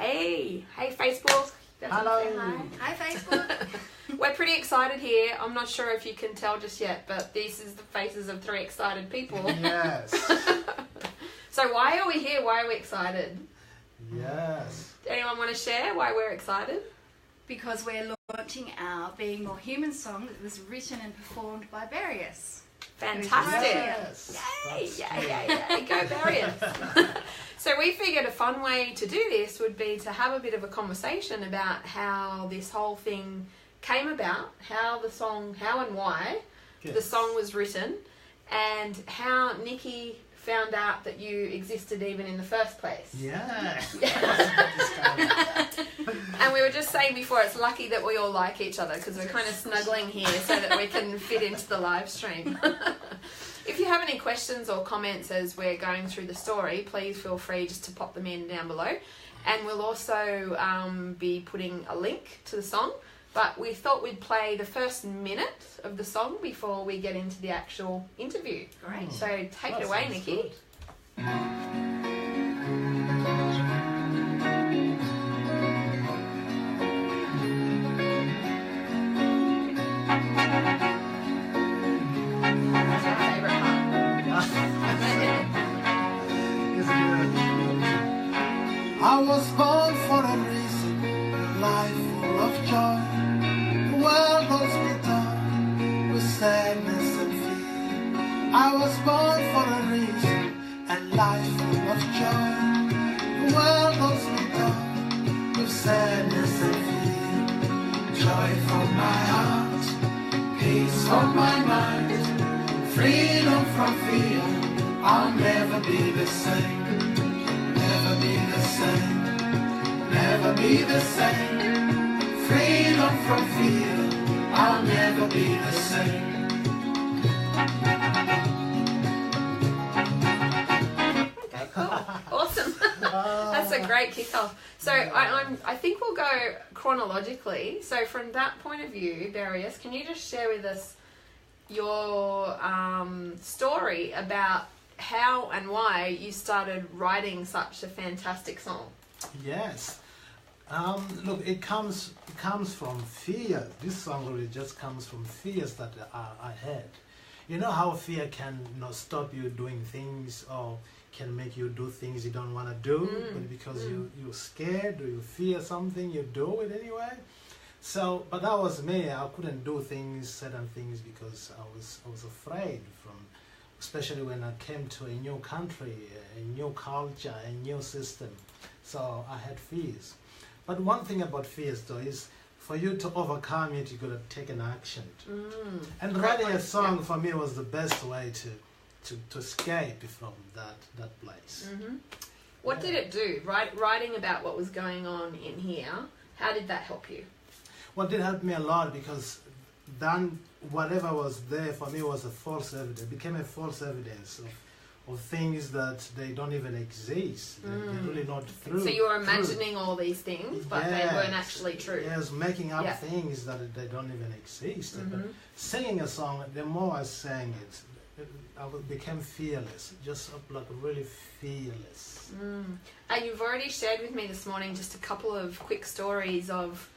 Hey Facebook. Hello. Hi Facebook. We're pretty excited here. I'm not sure if you can tell just yet, but this is the faces of 3 excited people. Yes. So why are we here? Why are we excited? Yes. Anyone want to share why we're excited? Because we're launching our Being More Human song that was written and performed by Various. Fantastic. Yes. Yay, That's yay, go Various. So we figured a fun way to do this would be to have a bit of a conversation about how this whole thing came about, how and why Yes. the song was written, and how Nikki found out that you existed even in the first place. Yeah. And we were just saying before, it's lucky that we all like each other because we're kind of snuggling here so that we can fit into the live stream. If you have any questions or comments as we're going through the story, please feel free just to pop them in down below. And we'll also be putting a link to the song. But we thought we'd play the first minute of the song before we get into the actual interview. Great. So take it away, Nikki. That's our favourite I was born for a reason, a life full of joy. The world holds me down with sadness and fear. I was born for a reason, a life full of joy. The world holds me down with sadness and fear. Joy from my heart, peace from my mind, freedom from fear. I'll never be the same. Never be the same, never be the same. Freedom from fear, I'll never be the same. Okay, cool. Awesome. That's a great kickoff. So I think we'll go chronologically. So from that point of view, Darius, can you just share with us your story about how and why you started writing such a fantastic song? Yes. Look, it comes from fear. This song really just comes from fears that I had. You know how fear can stop you doing things or can make you do things you don't want to do, but because you're scared or you fear something, you do it anyway. So, but that was me. I couldn't do certain things because I was afraid especially when I came to a new country, a new culture, a new system. So I had fears. But one thing about fears though is for you to overcome it, you got to take an action. And writing a song for me was the best way to escape from that place. What did it do? Writing about what was going on in here, how did that help you? Well, it did help me a lot because then whatever was there for me was a false evidence. It became a false evidence of things that they don't even exist. They're really not true. So you were imagining all these things, but they weren't actually true. Yes, making up things that they don't even exist. But singing a song, the more I sang it, I became fearless, just like really fearless. And you've already shared with me this morning just a couple of quick stories of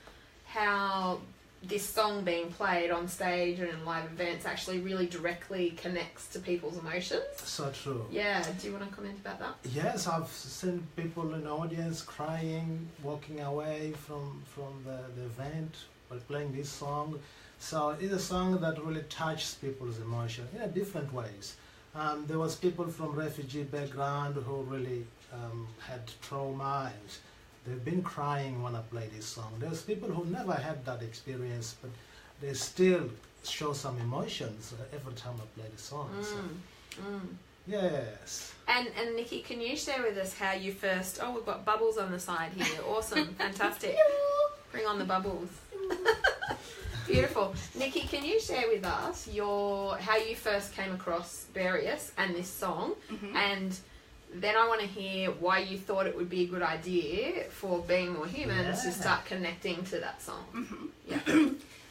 how this song being played on stage and in live events actually really directly connects to people's emotions. So true. Yeah, do you want to comment about that? Yes, I've seen people in the audience crying, walking away from the event while playing this song. So it's a song that really touches people's emotion in a different ways. There was people from refugee background who really had trauma and they've been crying when I play this song. There's people who never had that experience, but they still show some emotions every time I play the song. Yes. And Nikki, can you share with us how you first... Oh, we've got bubbles on the side here. Awesome. Fantastic. Bring on the bubbles. Beautiful. Nikki, can you share with us how you first came across Various and this song? And then I want to hear why you thought it would be a good idea for Being More Human to start connecting to that song.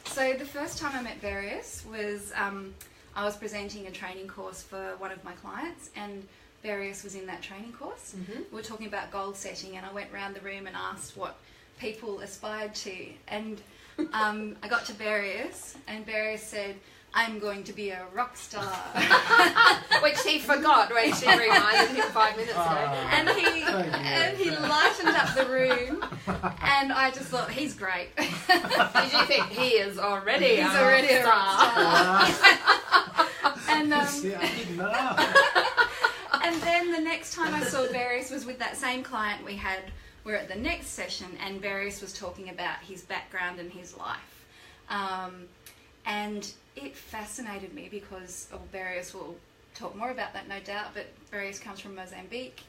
So the first time I met Various was I was presenting a training course for one of my clients, and Various was in that training course. Mm-hmm. We were talking about goal setting, and I went around the room and asked what people aspired to. And I got to Various, and Various said, "I'm going to be a rock star." Which he forgot when she reminded him 5 minutes ago. And he lightened up the room, and I just thought, he's great. Did you think he is already He's a already a rock star? And See, I didn't know. and then the next time I saw Various was with that same client we had. We're at the next session, and Various was talking about his background and his life. And it fascinated me because Various will talk more about that, no doubt, but Various comes from Mozambique.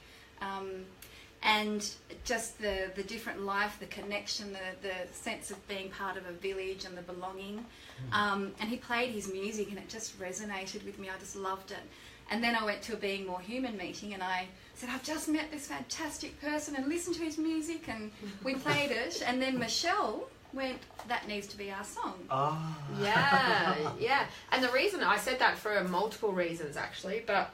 And just the different life, the connection, the sense of being part of a village and the belonging. And he played his music and it just resonated with me. I just loved it. And then I went to a Being More Human meeting and I said, "I've just met this fantastic person and listened to his music," and we played it. And then Michelle went, "That needs to be our song." Ah. Yeah. And the reason I said that for multiple reasons actually, but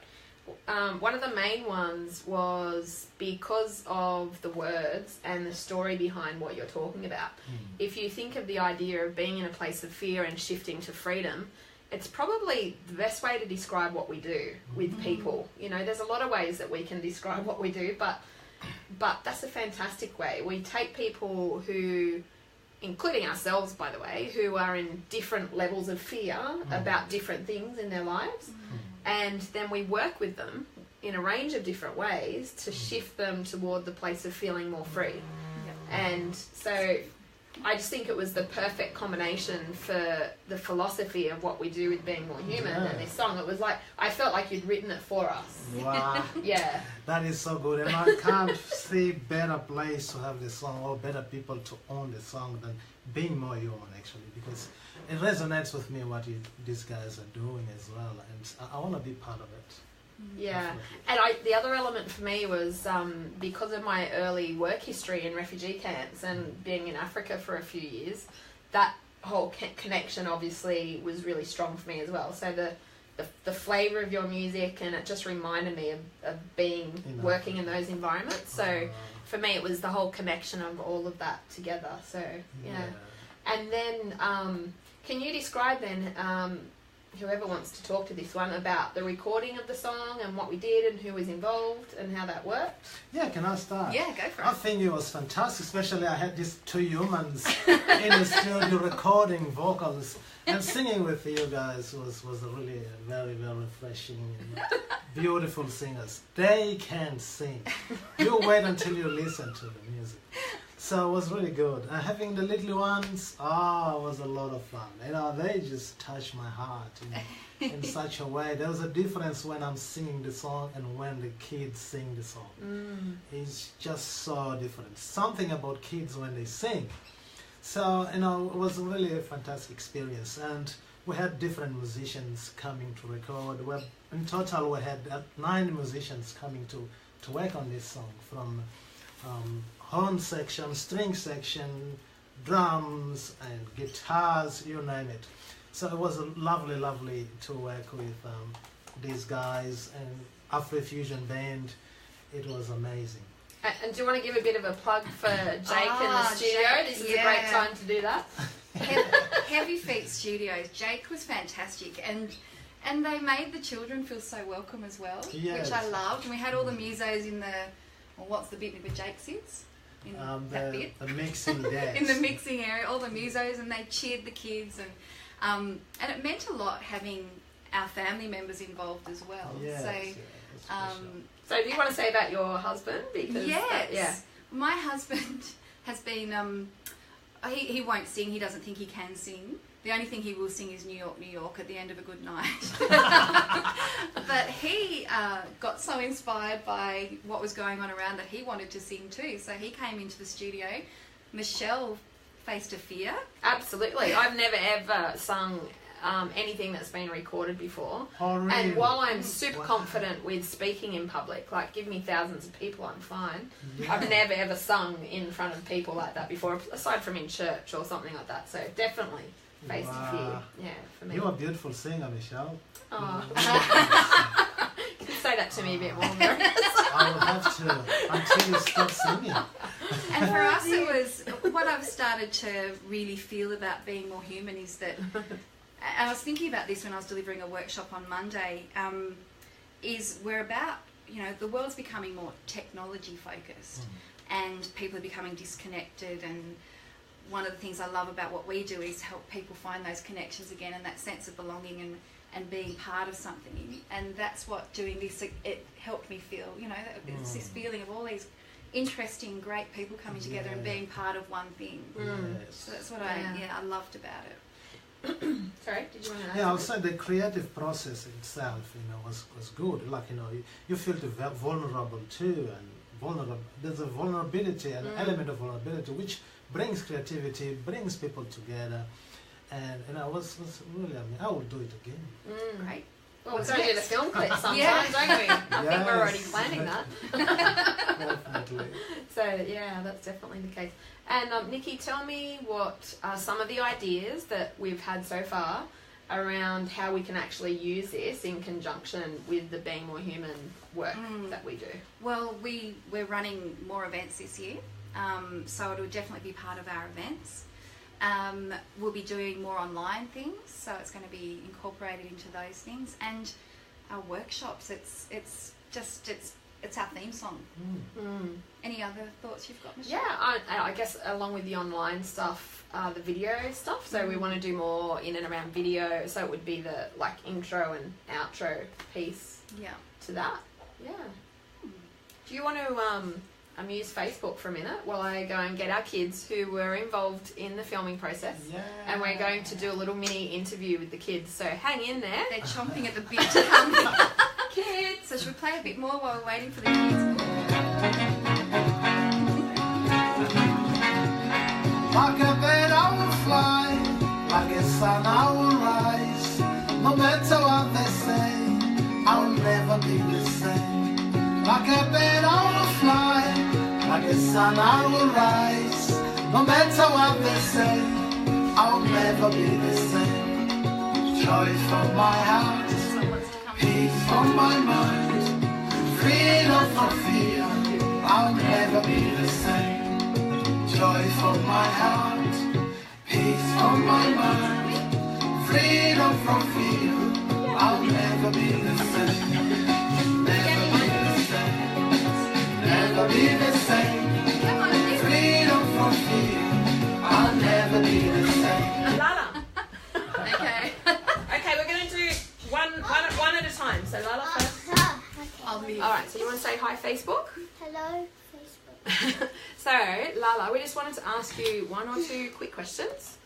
one of the main ones was because of the words and the story behind what you're talking about. If you think of the idea of being in a place of fear and shifting to freedom, it's probably the best way to describe what we do with people. You know, there's a lot of ways that we can describe what we do, but that's a fantastic way. We take people who, including ourselves, by the way, who are in different levels of fear about different things in their lives, and then we work with them in a range of different ways to shift them toward the place of feeling more free. And so I just think it was the perfect combination for the philosophy of what we do with Being More Human and this song. It was like, I felt like you'd written it for us. Wow. Yeah. That is so good. And I can't see better place to have this song or better people to own the song than Being More Human, actually, because it resonates with me what these guys are doing as well. And I want to be part of it. Yeah, Definitely. and the other element for me was because of my early work history in refugee camps and being in Africa for a few years, that whole connection obviously was really strong for me as well. So the flavour of your music, and it just reminded me of being working in those environments. So for me it was the whole connection of all of that together. So yeah. And then can you describe then, whoever wants to talk to this one, about the recording of the song and what we did and who was involved and how that worked? Yeah, can I start? Yeah, go for I it. think it was fantastic, especially I had these two humans in the studio recording vocals, and singing with you guys was really very, very refreshing. Beautiful singers. They can sing. You wait until you listen to the music. So it was really good. And having the little ones, was a lot of fun. You know, they just touched my heart in such a way. There was a difference when I'm singing the song and when the kids sing the song. It's just so different. Something about kids when they sing. So, you know, it was really a fantastic experience. And we had different musicians coming to record. In total, we had 9 musicians coming to work on this song, from horn section, string section, drums and guitars, you name it. So it was lovely to work with these guys and Afrofusion band. It was amazing. And do you want to give a bit of a plug for Jake in the studio? Jake, This is a great time to do that. Heavy Feet Studios. Jake was fantastic, and they made the children feel so welcome as well, Yes. which I loved. And we had all the musos in the, what's the bit where Jake sits? In that bit. The mixing desk. In the mixing area, all the musos, and they cheered the kids, and it meant a lot having our family members involved as well. Yes, So, yes, for sure. So do you want to say about your husband? Because yes. My husband has been, he won't sing, he doesn't think he can sing. The only thing he will sing is New York, New York at the end of a good night. But he got so inspired by what was going on around that he wanted to sing too. So he came into the studio. Michelle faced a fear. Absolutely. I've never ever sung anything that's been recorded before. Oh, really? And while I'm super confident with speaking in public, like give me thousands of people, I'm fine. Yeah. I've never ever sung in front of people like that before, aside from in church or something like that. So definitely faced fear. Yeah, for me. You're a beautiful singer, Michelle. Oh. You can say that to me a bit more, Mary. I will have to until you stop singing. And for us, it was what I've started to really feel about being more human is that, and I was thinking about this when I was delivering a workshop on Monday, is we're about, you know, the world's becoming more technology focused and people are becoming disconnected, and one of the things I love about what we do is help people find those connections again and that sense of belonging and being part of something. And that's what doing this, it helped me feel, you know, it's this feeling of all these interesting, great people coming together and being part of one thing. So that's what I loved about it. Sorry, did you want to ask? Yeah, I'll say the creative process itself, you know, was good. Like, you know, you feel vulnerable too, and there's a vulnerability, an element of vulnerability, which brings creativity, brings people together, and I was really, I mean, I will do it again. Great. Well, we're going to do the film clip sometime, don't we? I think we're already planning that. Definitely. So, yeah, that's definitely the case. And Nikki, tell me what are some of the ideas that we've had so far around how we can actually use this in conjunction with the Being More Human work that we do. Well, we're running more events this year, so it'll definitely be part of our events. We'll be doing more online things, so it's going to be incorporated into those things, and our workshops. It's our theme song. Any other thoughts you've got, Michelle? Yeah, I guess along with the online stuff, the video stuff. So we want to do more in and around video. So it would be the like intro and outro piece. To that. Yeah. Do you want to amuse Facebook for a minute while I go and get our kids who were involved in the filming process? Yeah. And we're going to do a little mini interview with the kids. So hang in there. They're chomping at the bit to come in. Kids. So should we play a bit more while we're waiting for the kids? Like a bird I will fly, like a sun I will rise. No matter what they say, I will never be the same. Like a bird I will fly, like a sun I will rise. No matter what they say, I will never be the same. Joy from my heart, peace from my mind, freedom from fear, I'll never be the same. Joy from my heart, peace from my mind, freedom from fear, I'll never be the same. Never be the same, never be the same. Freedom from fear, I'll never be the same. Lala. Okay. Okay, we're going to do one at a time. So Lala first. I'll mute. All right, so you want to say hi, Facebook? Hello, Facebook. So, Lala, we just wanted to ask you one or two quick questions,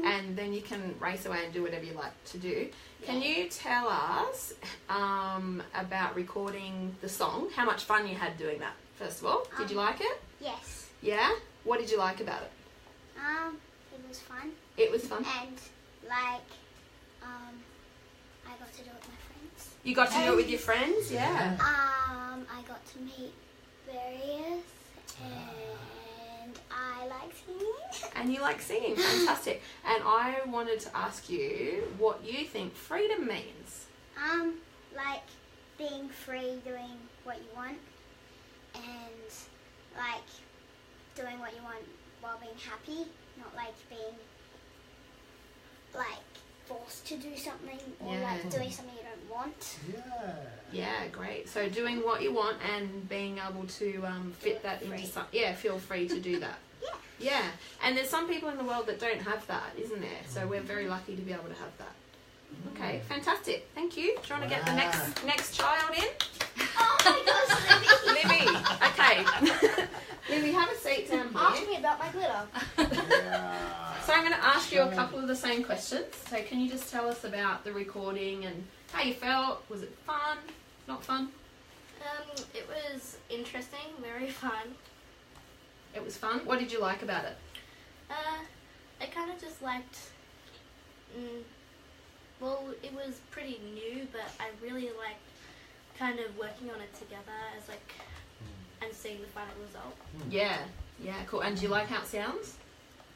and then you can race away and do whatever you like to do. Can you tell us about recording the song? How much fun you had doing that, first of all? Did you like it? Yes. Yeah? What did you like about it? It was fun, It was fun. and I got to do it with my friends. You got to do it with your friends? Yeah. I got to meet various, and I like singing. And you like singing. Fantastic. And I wanted to ask you what you think freedom means. Like being free, doing what you want, and like doing what you want while being happy, not like being like forced to do something or like doing something you don't want. Yeah. Yeah, great. So doing what you want and being able to fit that into some, feel free to do that. Yeah. And there's some people in the world that don't have that, isn't there? So we're very lucky to be able to have that. Okay, fantastic. Thank you. Do you want to get the next child in? Oh my gosh, Libby! Libby. Okay. Libby, have a seat down Ask here. me about my glitter. So I'm going to ask you a couple of the same questions. So can you just tell us about the recording and how you felt? Was it fun? Not fun? It was interesting, very fun. It was fun. What did you like about it? I kind of just liked. Well, it was pretty new, but I really liked kind of working on it together as like and seeing the final result. Yeah. Yeah, cool. And do you like how it sounds?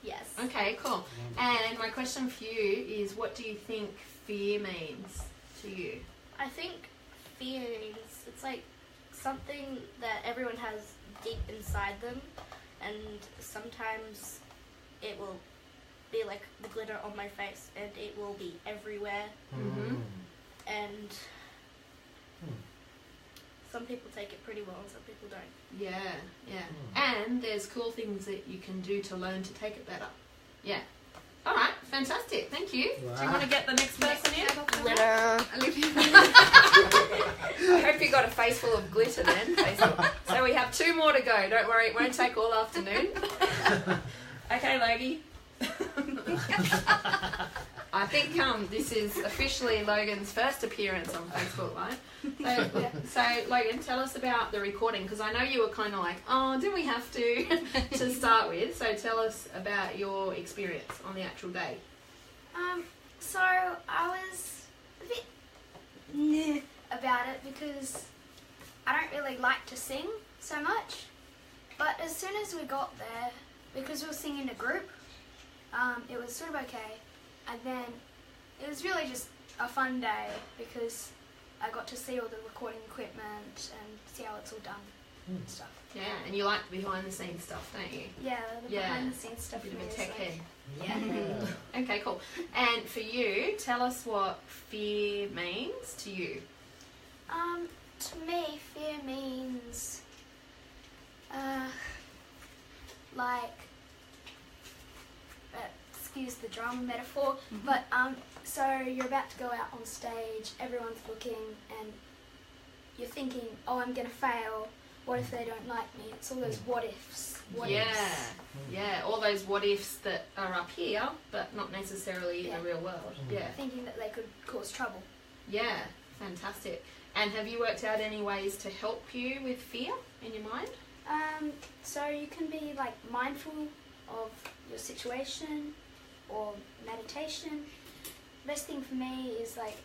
Yes. Okay, cool. And my question for you is, what do you think fear means to you? I think fear means It's like something that everyone has deep inside them, and sometimes it will be like the glitter on my face, and it will be everywhere, and some people take it pretty well and some people don't. Yeah, yeah. And there's cool things that you can do to learn to take it better. Yeah. All right, fantastic. Thank you. Wow. Do you want to get the next person in? Glitter. I hope you got a face full of glitter then. So we have 2 more to go. Don't worry, it won't take all afternoon. Okay, Logie. I think this is officially Logan's first appearance on Facebook Live. So Logan, tell us about the recording, because I know you were kind of like, oh, do we have to start with? So tell us about your experience on the actual day. So I was a bit meh about it because I don't really like to sing so much. But as soon as we got there, because we were singing in a group, it was sort of okay. And then it was really just a fun day because I got to see all the recording equipment and see how it's all done and stuff. Yeah, and you like the behind the scenes stuff, don't you? Yeah, the behind the scenes stuff. A bit of a is tech like- head. Yeah. Okay, cool. And for you, tell us what fear means to you. To me, fear means like excuse the drama metaphor, but so you're about to go out on stage, everyone's looking, and you're thinking, oh, I'm gonna fail. What if they don't like me? It's all those what ifs. What ifs. Yeah, all those what ifs that are up here, but not necessarily in the real world. Yeah. Thinking that they could cause trouble. Yeah, fantastic. And have you worked out any ways to help you with fear in your mind? So you can be like mindful of your situation or meditation. Best thing for me is like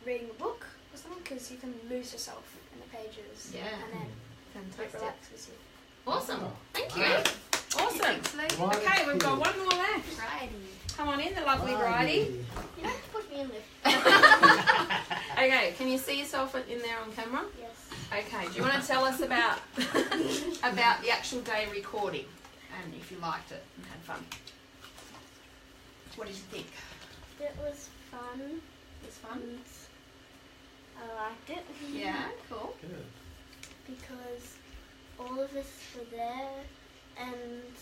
reading a book or something, because you can lose yourself in the pages. Yeah. And then it Fantastic. relaxes you. Awesome. Thank you. Wow. Awesome. What Okay, a we've got kid. one more left. Righty. Come on in, the lovely Bridie. You don't have to put me in there. Okay, can you see yourself in there on camera? Yes. Okay, do you want to tell us about about the actual day recording and if you liked it and had fun? What did you think? It was fun. It was fun? And I liked it. Yeah, cool. Good. Because all of us were there, and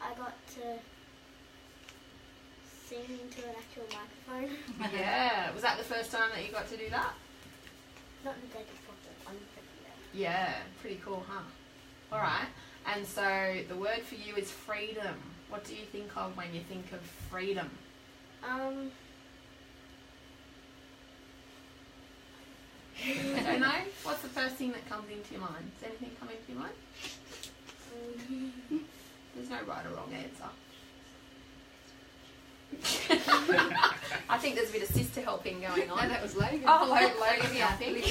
I got to sing into an actual microphone. Yeah, was that the first time that you got to do that? Not in the day before, but on the day. Yeah, pretty cool, huh? All right, and so the word for you is freedom. What do you think of when you think of freedom? I don't know. What's the first thing that comes into your mind? Does anything come into your mind? There's no right or wrong answer. I think there's a bit of sister helping going on. No, that was Logan. Oh, Logan helping.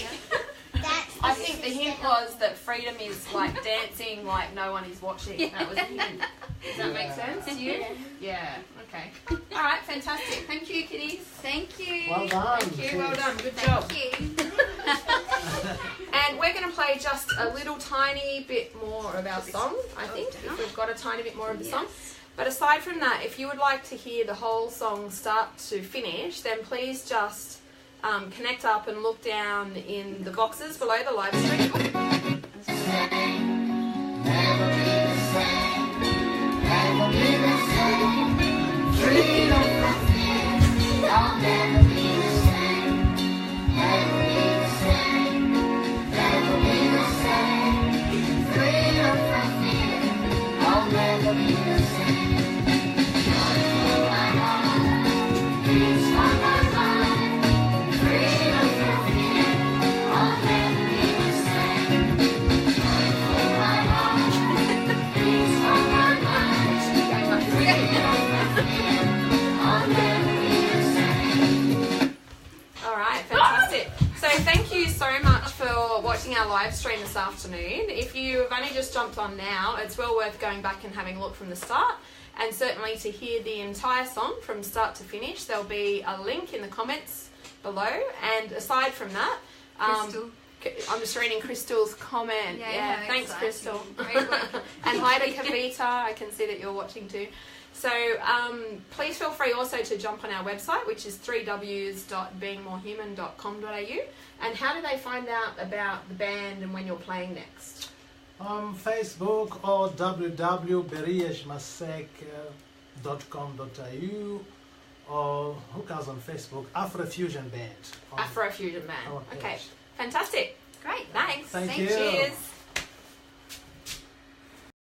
That's I think the hint was that freedom is like dancing like no one is watching. That was a hint. Does that make sense to you? Yeah. Okay. All right. Fantastic. Thank you, kiddies. Thank you. Well done. Thank you. Well kids. done. Good job. Thank you. And we're going to play just a little tiny bit more of our song, I think, if we've got a tiny bit more of the song. But aside from that, if you would like to hear the whole song start to finish, then please just connect up and look down in the boxes below the live stream. Our live stream this afternoon. If you've only just jumped on now, it's well worth going back and having a look from the start, and certainly to hear the entire song from start to finish, there'll be a link in the comments below. And aside from that, Crystal. I'm just reading Crystal's comment. Yeah, thanks, exciting. Crystal. Great work. And hi to Kavita. I can see that you're watching too. So please feel free also to jump on our website, which is www.beingmorehuman.com.au. And how do they find out about the band and when you're playing next? Facebook or www.berieshmasek.com.au, or hook us on Facebook, Afrofusion Band. Afrofusion Band. our Okay, page. fantastic. Great. Thanks. Thank you. Cheers.